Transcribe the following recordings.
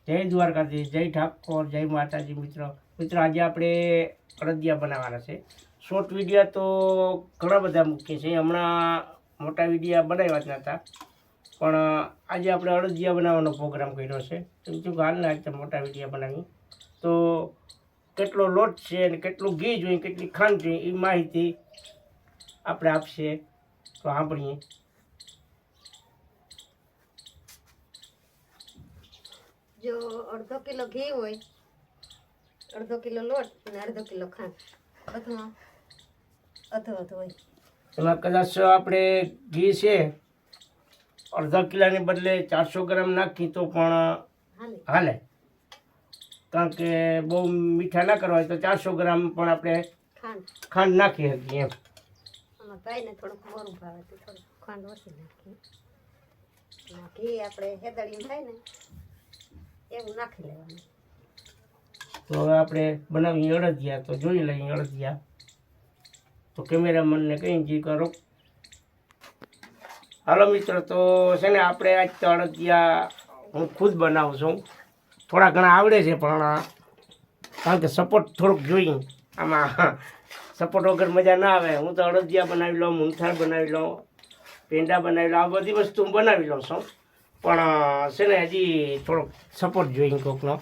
જય દ્વારકાધીશ, જય ઠાકોર, જય માતાજી. મિત્રો આજે આપણે અડદિયા બનાવવાના છે. શોર્ટ વિડીયો તો ઘણા બધા મૂકીએ છીએ. હમણાં મોટા વિડીયા બનાવ્યા જ નહોતા, પણ આજે આપણે અડદિયા બનાવવાનો પ્રોગ્રામ કર્યો છે. તો બીજું હાલના આજે મોટા વિડીયા બનાવી તો કેટલો લોટ છે અને કેટલું ઘી જોઈએ, કેટલી ખાંડ જોઈએ, એ માહિતી આપણે આપશે. તો સાંભળીએ. જો અડધો કિલો ઘી હોય, અડધો કિલો લોટ અને અડધો કિલો ખાંડ, બધું અધો હોય. એમાં કદાચ આપણે ઘી છે અડધા કિલાને બદલે 400 ગ્રામ નાખી તો પણ હાલે, કારણ કે બહુ મીઠા ના કરવા હોય તો 400 ગ્રામ પણ આપણે ખાંડ નાખી શકીએ એમ. આમાં ભાઈને થોડુંક મોરું ભાવે તો થોડુંક ખાંડ ઓછી નાખીએ. ઘી આપણે હેદળીને થાય ને એવું નાખી લેવાનું. તો હવે આપણે બનાવીએ અડદિયા. તો જોઈ લઈએ અડદિયા. તો કેમેરામેનને કહી જી કરો. હાલો મિત્રો, તો છે ને આપણે આજ તો અડદિયા હું ખુદ બનાવું છું. થોડા ઘણા આવડે છે, પણ કારણ કે સપોર્ટ થોડુંક જોઈએ. આમાં સપોર્ટ વગર મજા ના આવે. હું તો અડદિયા બનાવી લઉં, મૂંગથાળ બનાવી લઉં, પેંડા બનાવી લઉં, આ બધી વસ્તુ હું બનાવી લઉં છું. પણ છે ને હજી થોડોક સપોર્ટ જોઈએ કોકનો.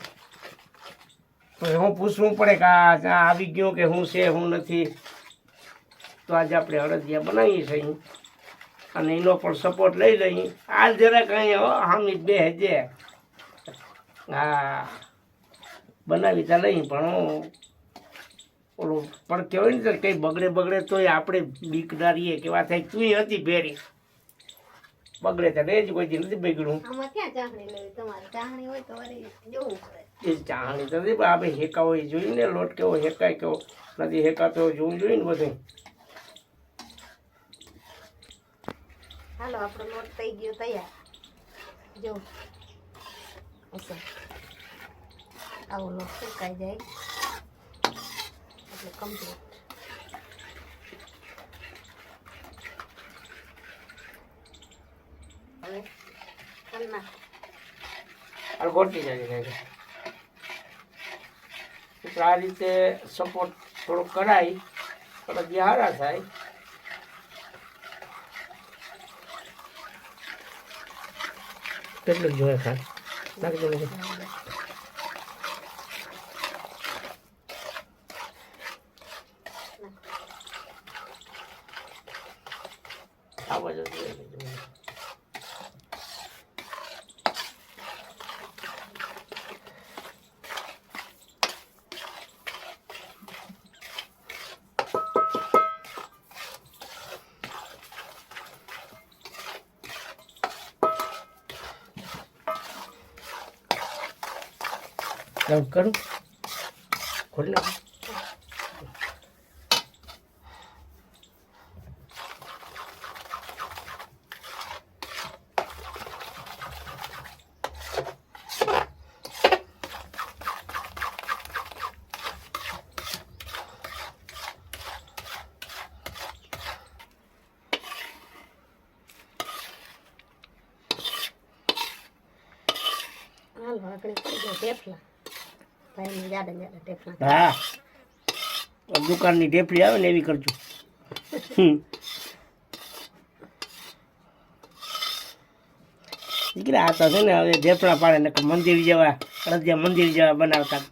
તો હું પૂછવું પડે કે આ આવી ગયું કે હું છે હું નથી. તો આજે આપણે અડદિયા બનાવીએ છીએ અને એનો પણ સપોર્ટ લઈ લઈએ. આ જરાક અહીંયા હામી બે જે હા બનાવી ત્યાં લઈ, પણ હું ઓલું પણ કહેવાય ને કંઈ બગડે તોય આપણે બીકદારીએ કેવા થાય. તું હતી ભેરી બગડે ત્યારે જ કોઈ નથી બગડ્યું. આમાં ક્યાં ચાહણી લેવી? તમારે ચાહણી હોય તો વળી જોવું પડે. એ ચાહણી તો નથી, પણ આપણે હેકા હોય જોઈએ ને. લોટ કેવો હેકાય કેવો નથી હેકાતો જોવું જોઈએ ને બધું. હાલો, આપણો લોટ થઈ ગયો તૈયાર. જો અસર આવો લોટ સુકાઈ જાય એટલે કમ્પ્લીટ. હવે ગોઠવી જાય. આ રીતે સપોર્ટ થોડોક કરાય તો જે સારા થાય. કેટલું જોઈએ ખાય નાખી દો. આ બાજુ કરું ખોલી નાખ. હાલો આગળ કરી દો ઢેફલા. ભાઈની જાડા ઢેફલા. હા, દુકાનની ઢેફલી આવે ને એવી કરજો. દીકરા આ તો છે ને હવે ઢેફલા પાડે ને મંદિર જેવા અડદિયા મંદિર જેવા બનાવતા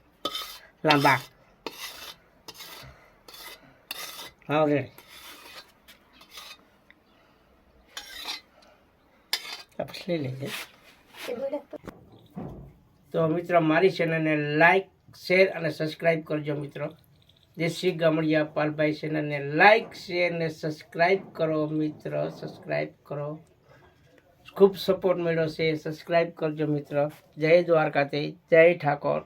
લાંબા. હા રેડી. પછી લઈ લઈએ. તો મિત્રો મારી ચેનલને લાઈક, શેર અને સબસ્ક્રાઈબ કરજો. મિત્રો દેશી ગામડિયા પાલભાઈ ચેનલને લાઈક, શેર ને સબસ્ક્રાઈબ કરો. મિત્રો સબસ્ક્રાઈબ કરો. ખૂબ સપોર્ટ મળ્યો છે, સબસ્ક્રાઈબ કરજો. મિત્રો જય દ્વારકાથી, જય ઠાકોર.